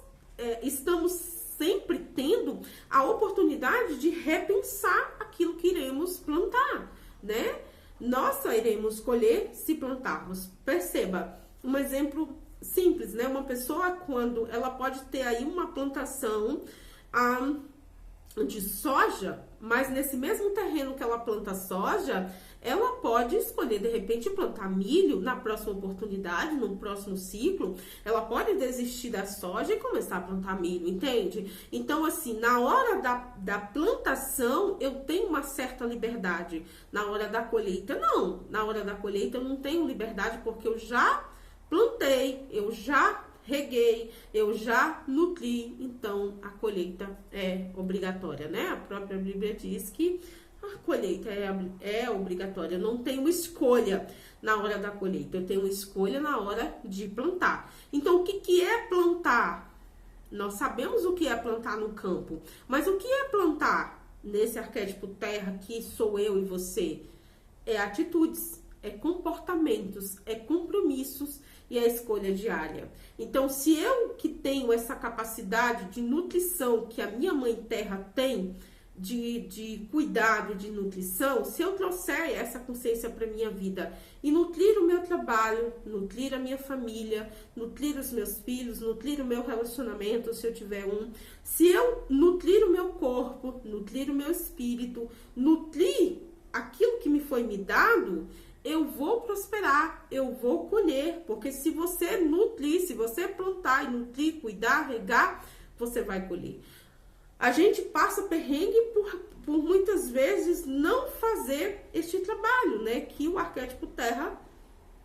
Speaker 1: estamos sempre tendo a oportunidade de repensar aquilo que iremos plantar, né? Nós só iremos colher se plantarmos. Perceba, um exemplo simples, né? Uma pessoa, quando ela pode ter aí uma plantação de soja, mas nesse mesmo terreno que ela planta soja, ela pode escolher, de repente, plantar milho na próxima oportunidade, no próximo ciclo. Ela pode desistir da soja e começar a plantar milho, entende? Então, assim, na hora da plantação, eu tenho uma certa liberdade. Na hora da colheita, não. Na hora da colheita, eu não tenho liberdade, porque eu já plantei, eu já reguei, eu já nutri, então a colheita é obrigatória, né? A própria Bíblia diz que a colheita é obrigatória, eu não tenho escolha na hora da colheita, eu tenho escolha na hora de plantar. Então, o que é plantar? Nós sabemos o que é plantar no campo, mas o que é plantar nesse arquétipo terra que sou eu e você? É atitudes, é comportamentos, é compromissos e a escolha diária. Então, se eu que tenho essa capacidade de nutrição que a minha mãe terra tem, de cuidado, de nutrição, se eu trouxer essa consciência para minha vida e nutrir o meu trabalho, nutrir a minha família, nutrir os meus filhos, nutrir o meu relacionamento, se eu tiver um, se eu nutrir o meu corpo, nutrir o meu espírito, nutrir aquilo que me foi me dado, eu vou prosperar, eu vou colher, porque se você nutrir, se você plantar e nutrir, cuidar, regar, você vai colher. A gente passa perrengue por muitas vezes não fazer este trabalho, né? Que o arquétipo terra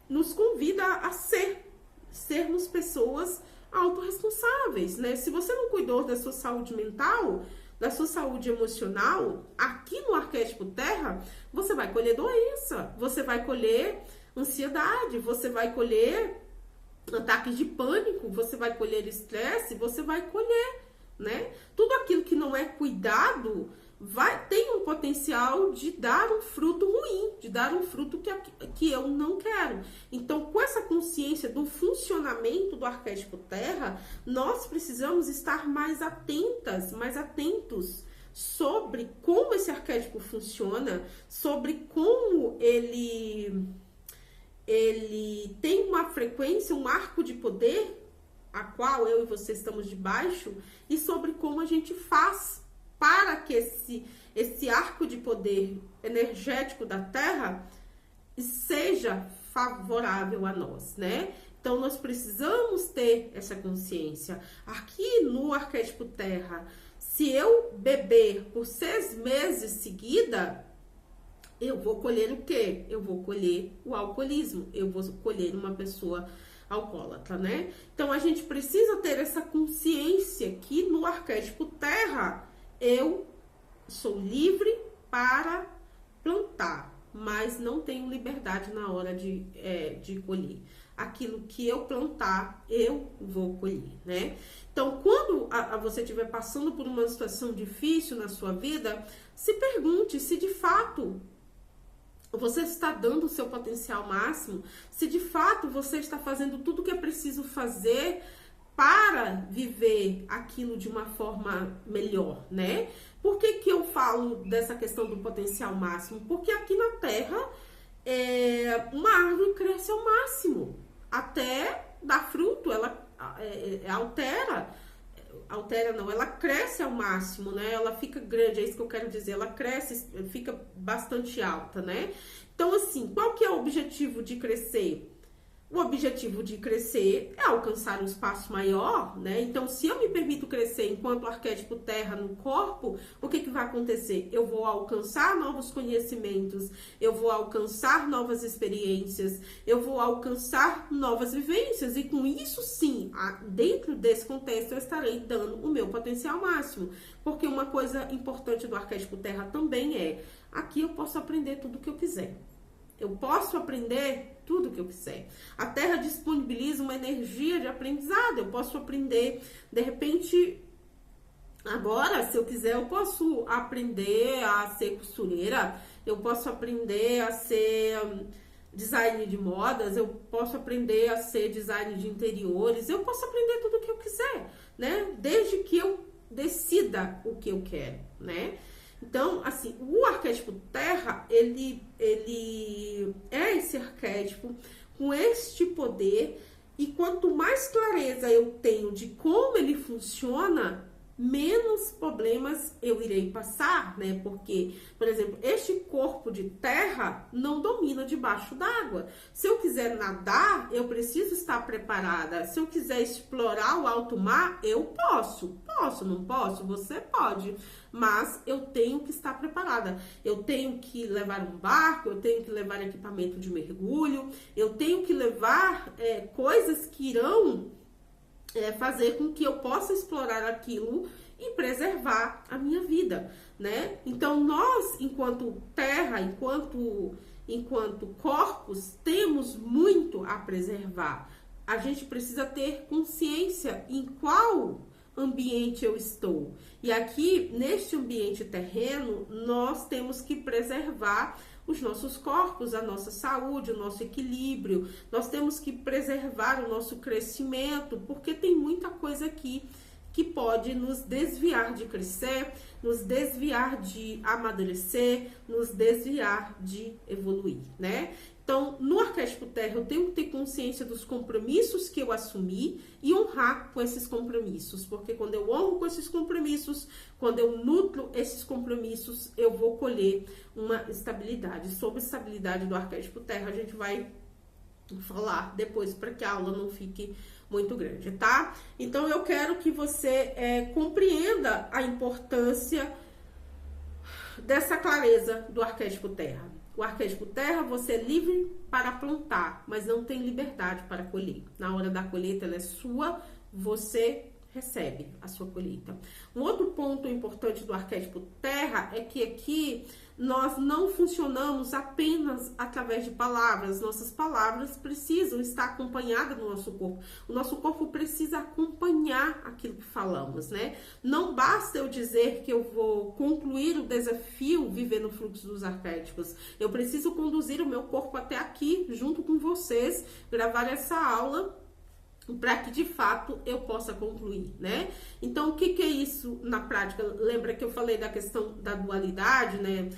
Speaker 1: nos convida a sermos pessoas autorresponsáveis, né? Se você não cuidou da sua saúde mental, da sua saúde emocional, aqui no arquétipo terra, você vai colher doença, você vai colher ansiedade, você vai colher ataques de pânico, você vai colher estresse, você vai colher, né? Tudo aquilo que não é cuidado tem um potencial de dar um fruto ruim, de dar um fruto que eu não quero. Então, com essa consciência do funcionamento do arquétipo terra, nós precisamos estar mais atentas, mais atentos sobre como esse arquétipo funciona, sobre como ele tem uma frequência, um arco de poder a qual eu e você estamos debaixo, e sobre como a gente faz para que esse arco de poder energético da Terra seja favorável a nós, né? Então, nós precisamos ter essa consciência. Aqui no arquétipo Terra, se eu beber por 6 meses seguida, eu vou colher o quê? Eu vou colher o alcoolismo, eu vou colher uma pessoa alcoólatra, né? Então, a gente precisa ter essa consciência que no arquétipo terra, eu sou livre para plantar, mas não tenho liberdade na hora de colher. Aquilo que eu plantar, eu vou colher, né? Então, quando você estiver passando por uma situação difícil na sua vida, se pergunte se de fato você está dando o seu potencial máximo, se de fato você está fazendo tudo o que é preciso fazer para viver aquilo de uma forma melhor, né? Por que eu falo dessa questão do potencial máximo? Porque aqui na Terra, uma árvore cresce ao máximo, até dar fruto, ela ela cresce ao máximo, né? Ela fica grande, é isso que eu quero dizer, ela cresce, fica bastante alta, né? Então, assim, qual que é o objetivo de crescer? O objetivo de crescer é alcançar um espaço maior, né? Então, se eu me permito crescer enquanto arquétipo terra no corpo, o que vai acontecer? Eu vou alcançar novos conhecimentos, eu vou alcançar novas experiências, eu vou alcançar novas vivências. E com isso, sim, dentro desse contexto, eu estarei dando o meu potencial máximo. Porque uma coisa importante do arquétipo terra também aqui eu posso aprender tudo o que eu quiser. Eu posso aprender tudo que eu quiser. A Terra disponibiliza uma energia de aprendizado. Eu posso aprender, de repente, agora, se eu quiser, eu posso aprender a ser costureira, eu posso aprender a ser design de modas, eu posso aprender a ser design de interiores, eu posso aprender tudo o que eu quiser, né? Desde que eu decida o que eu quero, né? Então, assim, o arquétipo terra, ele é esse arquétipo com este poder, e quanto mais clareza eu tenho de como ele funciona, menos problemas eu irei passar, né? Porque, por exemplo, este corpo de terra não domina debaixo d'água. Se eu quiser nadar, eu preciso estar preparada. Se eu quiser explorar o alto mar, eu posso. Posso, não posso? Você pode. Mas eu tenho que estar preparada. Eu tenho que levar um barco, eu tenho que levar equipamento de mergulho, eu tenho que levar coisas que irão fazer com que eu possa explorar aquilo e preservar a minha vida, né? Então, nós, enquanto terra, enquanto corpos, temos muito a preservar. A gente precisa ter consciência em qual ambiente eu estou. E aqui, neste ambiente terreno, nós temos que preservar os nossos corpos, a nossa saúde, o nosso equilíbrio. Nós temos que preservar o nosso crescimento, porque tem muita coisa aqui que pode nos desviar de crescer, nos desviar de amadurecer, nos desviar de evoluir, né? Então, no arquétipo terra, eu tenho que ter consciência dos compromissos que eu assumi e honrar com esses compromissos. Porque quando eu honro com esses compromissos, quando eu nutro esses compromissos, eu vou colher uma estabilidade. Sobre estabilidade do arquétipo terra, a gente vai falar depois para que a aula não fique muito grande, tá? Então, eu quero que você compreenda a importância dessa clareza do arquétipo terra. O arquétipo terra, você é livre para plantar, mas não tem liberdade para colher. Na hora da colheita, ela é sua, você recebe a sua colheita. Um outro ponto importante do arquétipo terra é que aqui nós não funcionamos apenas através de palavras. Nossas palavras precisam estar acompanhadas do nosso corpo. O nosso corpo precisa acompanhar aquilo que falamos, né? Não basta eu dizer que eu vou concluir o desafio viver no fluxo dos arquétipos. Eu preciso conduzir o meu corpo até aqui, junto com vocês, gravar essa aula para que de fato eu possa concluir, né? Então, o que é isso na prática? Lembra que eu falei da questão da dualidade, né?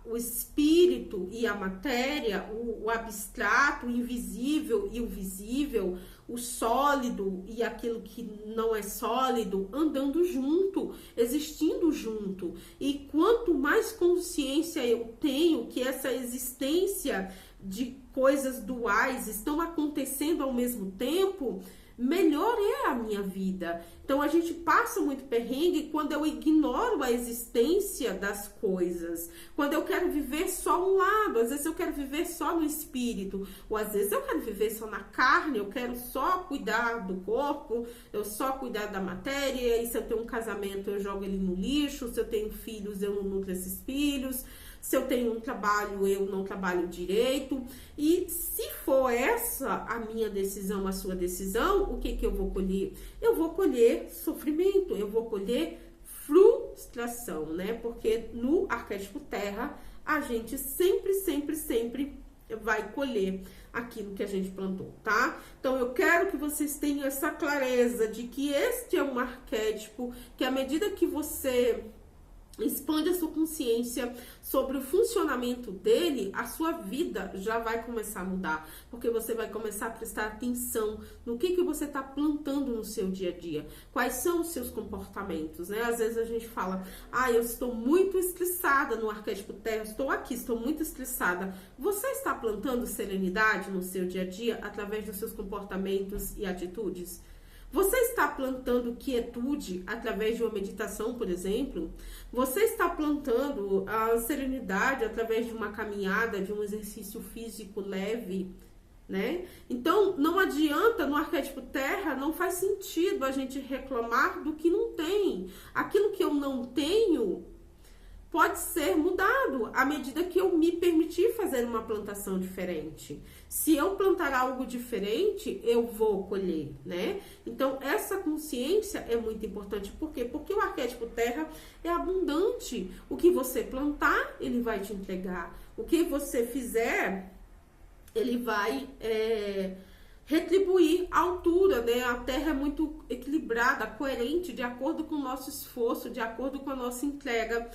Speaker 1: O espírito e a matéria, o abstrato, o invisível e o visível, o sólido e aquilo que não é sólido, andando junto, existindo junto. E quanto mais consciência eu tenho que essa existência de coisas duais estão acontecendo ao mesmo tempo, melhor é a minha vida. Então, a gente passa muito perrengue quando eu ignoro a existência das coisas. Quando eu quero viver só um lado. Às vezes eu quero viver só no espírito. Ou às vezes eu quero viver só na carne. Eu quero só cuidar do corpo. Eu só cuidar da matéria. E se eu tenho um casamento, eu jogo ele no lixo. Se eu tenho filhos, eu não nutro esses filhos. Se eu tenho um trabalho, eu não trabalho direito. E se for essa a minha decisão, a sua decisão, o que eu vou colher? Eu vou colher sofrimento, eu vou colher frustração, né? Porque no arquétipo terra, a gente sempre vai colher aquilo que a gente plantou, tá? Então, eu quero que vocês tenham essa clareza de que este é um arquétipo que, à medida que você expande a sua consciência sobre o funcionamento dele, a sua vida já vai começar a mudar, porque você vai começar a prestar atenção no que você está plantando no seu dia a dia, quais são os seus comportamentos, né? Às vezes a gente fala, eu estou muito estressada no arquétipo terra, estou muito estressada. Você está plantando serenidade no seu dia a dia através dos seus comportamentos e atitudes? Você está plantando quietude através de uma meditação, por exemplo? Você está plantando a serenidade através de uma caminhada, de um exercício físico leve, né? Então, não adianta, no arquétipo terra, não faz sentido a gente reclamar do que não tem. Aquilo que eu não tenho pode ser mudado à medida que eu me permitir fazer uma plantação diferente. Se eu plantar algo diferente, eu vou colher, né? Então, essa consciência é muito importante. Por quê? Porque o arquétipo terra é abundante. O que você plantar, ele vai te entregar. O que você fizer, ele vai retribuir a altura, né? A terra é muito equilibrada, coerente, de acordo com o nosso esforço, de acordo com a nossa entrega,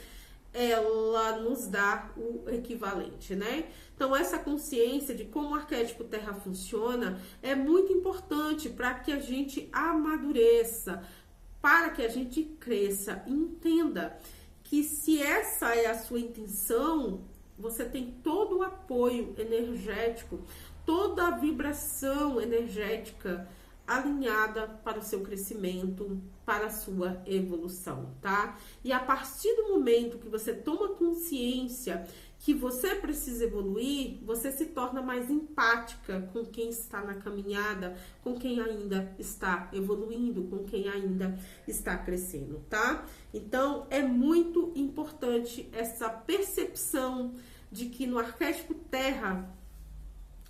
Speaker 1: ela nos dá o equivalente, né? Então, essa consciência de como o arquétipo terra funciona é muito importante para que a gente amadureça. para que a gente cresça. Entenda que se essa é a sua intenção, você tem todo o apoio energético, toda a vibração energética alinhada para o seu crescimento, para a sua evolução, tá? E a partir do momento que você toma consciência que você precisa evoluir, você se torna mais empática com quem está na caminhada, com quem ainda está evoluindo, com quem ainda está crescendo, tá? Então, é muito importante essa percepção de que no arquétipo Terra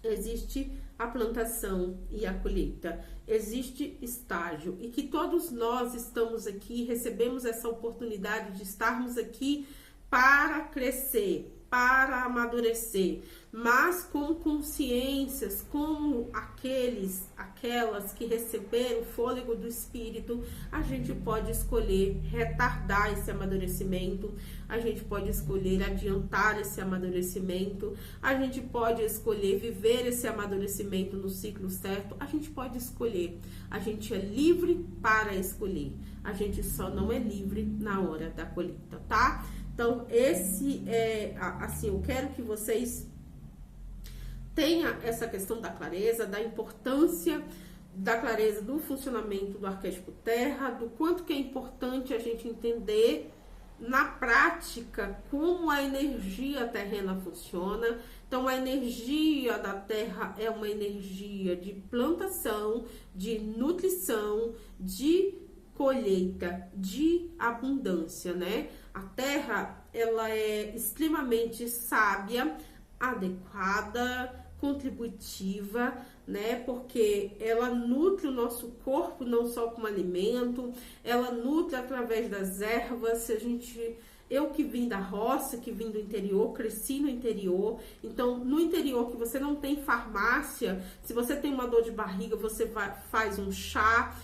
Speaker 1: existe a plantação e a colheita, existe estágio, e que todos nós estamos aqui, recebemos essa oportunidade de estarmos aqui para crescer, para amadurecer, mas com consciências como aquelas que receberam o fôlego do Espírito. A gente pode escolher retardar esse amadurecimento, a gente pode escolher adiantar esse amadurecimento, a gente pode escolher viver esse amadurecimento no ciclo certo, a gente pode escolher, a gente é livre para escolher, a gente só não é livre na hora da colheita, tá? Então, esse é, assim, eu quero que vocês tenham essa questão da clareza, da importância da clareza do funcionamento do arquétipo Terra, do quanto que é importante a gente entender na prática como a energia terrena funciona. Então, a energia da Terra é uma energia de plantação, de nutrição, de colheita, de abundância, né? A Terra, ela é extremamente sábia, adequada, contributiva, né? Porque ela nutre o nosso corpo não só como alimento, ela nutre através das ervas. Eu que vim da roça, que vim do interior, cresci no interior. Então, no interior que você não tem farmácia, se você tem uma dor de barriga, você faz um chá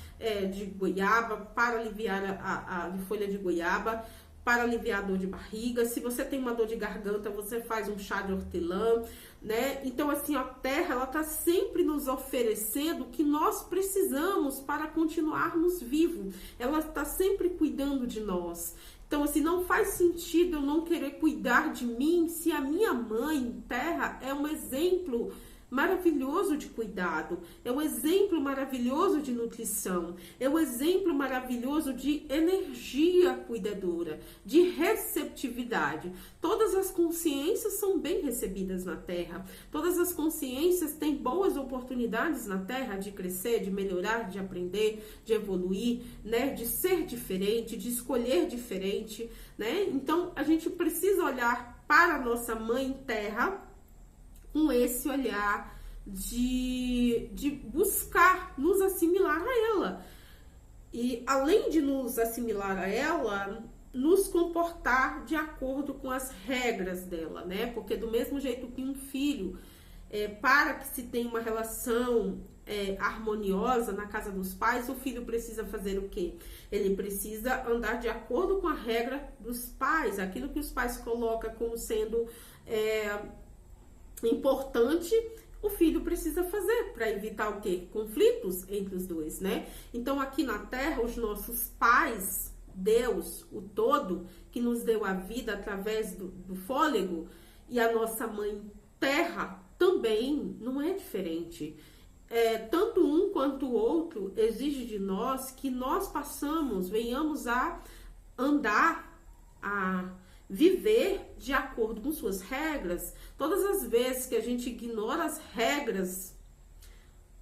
Speaker 1: de goiaba para aliviar a folha de goiaba, para aliviar a dor de barriga. Se você tem uma dor de garganta, você faz um chá de hortelã, né? Então, assim, a Terra, ela tá sempre nos oferecendo o que nós precisamos para continuarmos vivos. Ela tá sempre cuidando de nós. Então, assim, não faz sentido eu não querer cuidar de mim se a minha mãe, Terra, é um exemplo maravilhoso de cuidado, é um exemplo maravilhoso de nutrição, é um exemplo maravilhoso de energia cuidadora, de receptividade. Todas as consciências são bem recebidas na Terra, todas as consciências têm boas oportunidades na Terra de crescer, de melhorar, de aprender, de evoluir, né, de ser diferente, de escolher diferente, né? Então, a gente precisa olhar para a nossa mãe Terra com esse olhar de buscar nos assimilar a ela. E além de nos assimilar a ela, nos comportar de acordo com as regras dela, né? Porque do mesmo jeito que um filho, para que se tenha uma relação harmoniosa na casa dos pais, o filho precisa fazer o quê? Ele precisa andar de acordo com a regra dos pais, aquilo que os pais colocam como sendo importante, o filho precisa fazer para evitar o quê? Conflitos entre os dois, né? Então, aqui na Terra, os nossos pais, Deus, o todo, que nos deu a vida através do fôlego, e a nossa mãe Terra também não é diferente. Tanto um quanto o outro exige de nós que nós venhamos a andar, a viver de acordo com suas regras. Todas as vezes que a gente ignora as regras,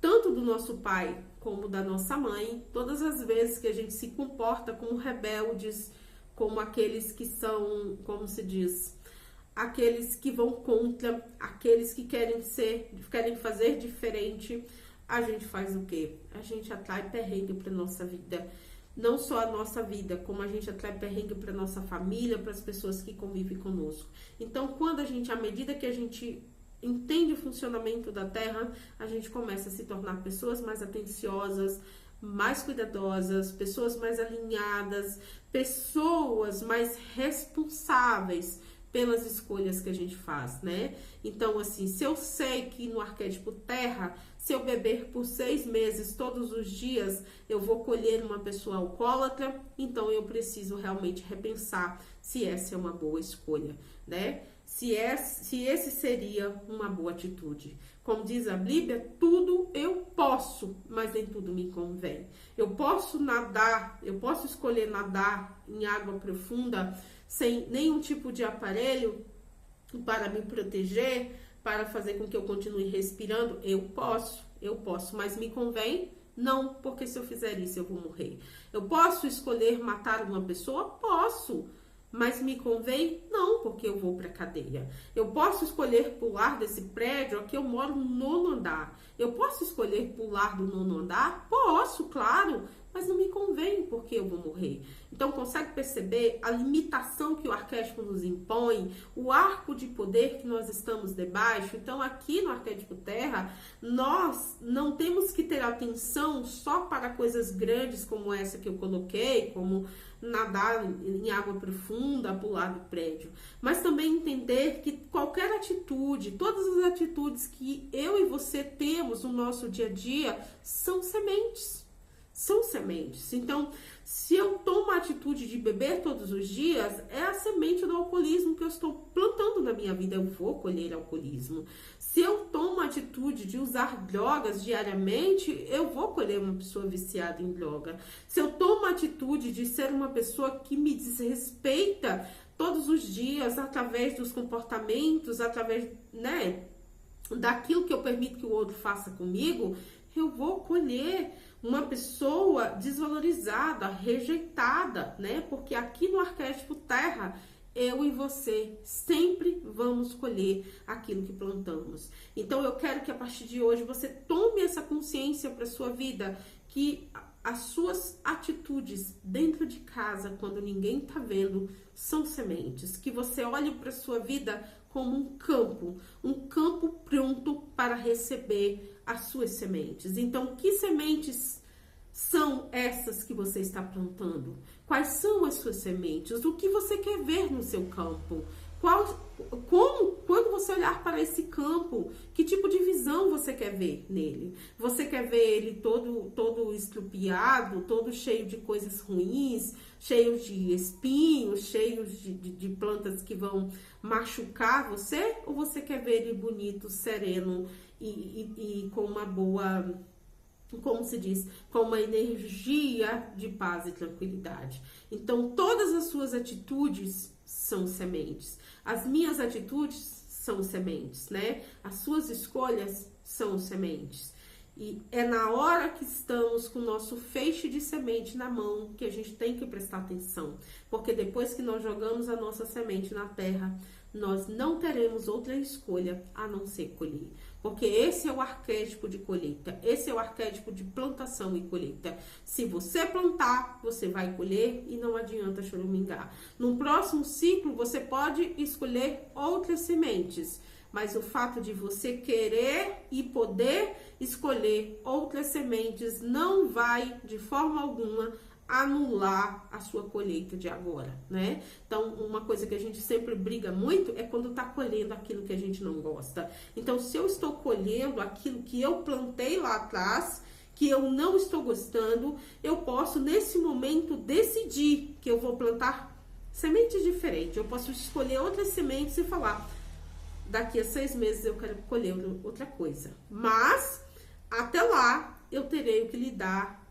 Speaker 1: tanto do nosso pai como da nossa mãe, todas as vezes que a gente se comporta como rebeldes, como aqueles que são, como se diz, aqueles que vão contra, aqueles que querem fazer diferente, a gente faz o quê? A gente atrai perrengue para nossa vida. Não só a nossa vida, como a gente atrai perrengue para nossa família, para as pessoas que convivem conosco. Então, à medida que a gente entende o funcionamento da Terra, a gente começa a se tornar pessoas mais atenciosas, mais cuidadosas, pessoas mais alinhadas, pessoas mais responsáveis pelas escolhas que a gente faz, né? Então, assim, se eu sei que no arquétipo Terra Se eu beber por 6 meses todos os dias, eu vou colher uma pessoa alcoólatra, então eu preciso realmente repensar se essa é uma boa escolha, né? Se esse seria uma boa atitude. Como diz a Bíblia, tudo eu posso, mas nem tudo me convém. Eu posso nadar, eu posso escolher nadar em água profunda sem nenhum tipo de aparelho para me proteger, para fazer com que eu continue respirando. Eu posso, mas me convém? Não, porque se eu fizer isso eu vou morrer. Eu posso escolher matar uma pessoa? Posso. Mas me convém? Não, porque eu vou para cadeia. Eu posso escolher pular desse prédio, aqui eu moro no 9º andar. Eu posso escolher pular do 9º andar? Posso, claro, mas não me convém, porque eu vou morrer. Então, consegue perceber a limitação que o arquétipo nos impõe, o arco de poder que nós estamos debaixo? Então, aqui no arquétipo Terra, nós não temos que ter atenção só para coisas grandes como essa que eu coloquei, como nadar em água profunda, pular do prédio, mas também entender que qualquer atitude, todas as atitudes que eu e você temos no nosso dia a dia são sementes. São sementes. Então, se eu tomo a atitude de beber todos os dias, é a semente do alcoolismo que eu estou plantando na minha vida. Eu vou colher alcoolismo. Se eu tomo a atitude de usar drogas diariamente, eu vou colher uma pessoa viciada em droga. Se eu tomo a atitude de ser uma pessoa que me desrespeita todos os dias, através dos comportamentos, através, né, daquilo que eu permito que o outro faça comigo, eu vou colher uma pessoa desvalorizada, rejeitada, né? Porque aqui no arquétipo Terra, eu e você sempre vamos colher aquilo que plantamos. Então eu quero que a partir de hoje você tome essa consciência para sua vida, que as suas atitudes dentro de casa, quando ninguém tá vendo, são sementes. Que você olhe para sua vida como um campo pronto para receber as suas sementes. Então, que sementes são essas que você está plantando? Quais são as suas sementes? O que você quer ver no seu campo? Quando você olhar para esse campo, que tipo de visão você quer ver nele? Você quer ver ele todo estrupiado, todo cheio de coisas ruins, cheio de espinhos, cheio de plantas que vão machucar você? Ou você quer ver ele bonito, sereno e com uma boa, como se diz, com uma energia de paz e tranquilidade? Então, todas as suas atitudes são sementes. As minhas atitudes são sementes, né? As suas escolhas são sementes. E é na hora que estamos com o nosso feixe de semente na mão que a gente tem que prestar atenção. Porque depois que nós jogamos a nossa semente na terra, nós não teremos outra escolha a não ser colher. Porque esse é o arquétipo de colheita, esse é o arquétipo de plantação e colheita. Se você plantar, você vai colher e não adianta choramingar. No próximo ciclo, você pode escolher outras sementes, mas o fato de você querer e poder escolher outras sementes não vai, de forma alguma, anular a sua colheita de agora, né? Então, uma coisa que a gente sempre briga muito é quando tá colhendo aquilo que a gente não gosta. Então, se eu estou colhendo aquilo que eu plantei lá atrás, que eu não estou gostando, eu posso, nesse momento, decidir que eu vou plantar sementes diferentes. Eu posso escolher outras sementes e falar, daqui a 6 meses eu quero colher outra coisa. Mas, até lá, eu tenho que lidar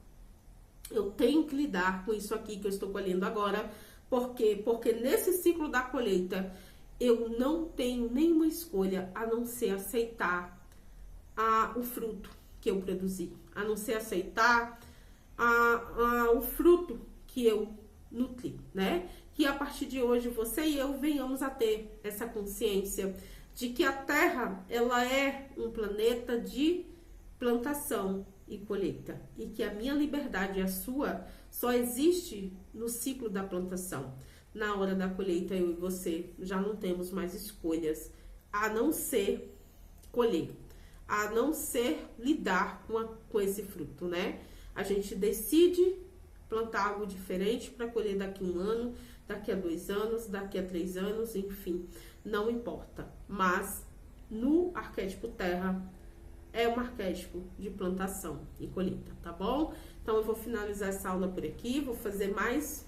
Speaker 1: com isso aqui que eu estou colhendo agora. Por quê? Porque nesse ciclo da colheita, eu não tenho nenhuma escolha a não ser aceitar o fruto que eu produzi. A não ser aceitar o fruto que eu nutri, né? Que a partir de hoje, você e eu venhamos a ter essa consciência de que a Terra, ela é um planeta de plantação e colheita, e que a minha liberdade e a sua só existe no ciclo da plantação. Na hora da colheita, eu e você já não temos mais escolhas a não ser colher, a não ser lidar com esse fruto, né? A gente decide plantar algo diferente para colher daqui a 1 ano, daqui a 2 anos, daqui a 3 anos, enfim, não importa. Mas no arquétipo Terra, é um arquétipo de plantação e colheita, tá bom? Então eu vou finalizar essa aula por aqui, vou fazer mais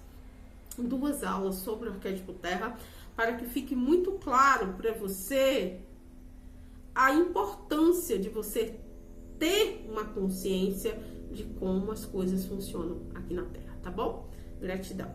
Speaker 1: 2 aulas sobre o arquétipo terra, para que fique muito claro para você a importância de você ter uma consciência de como as coisas funcionam aqui na Terra, tá bom? Gratidão!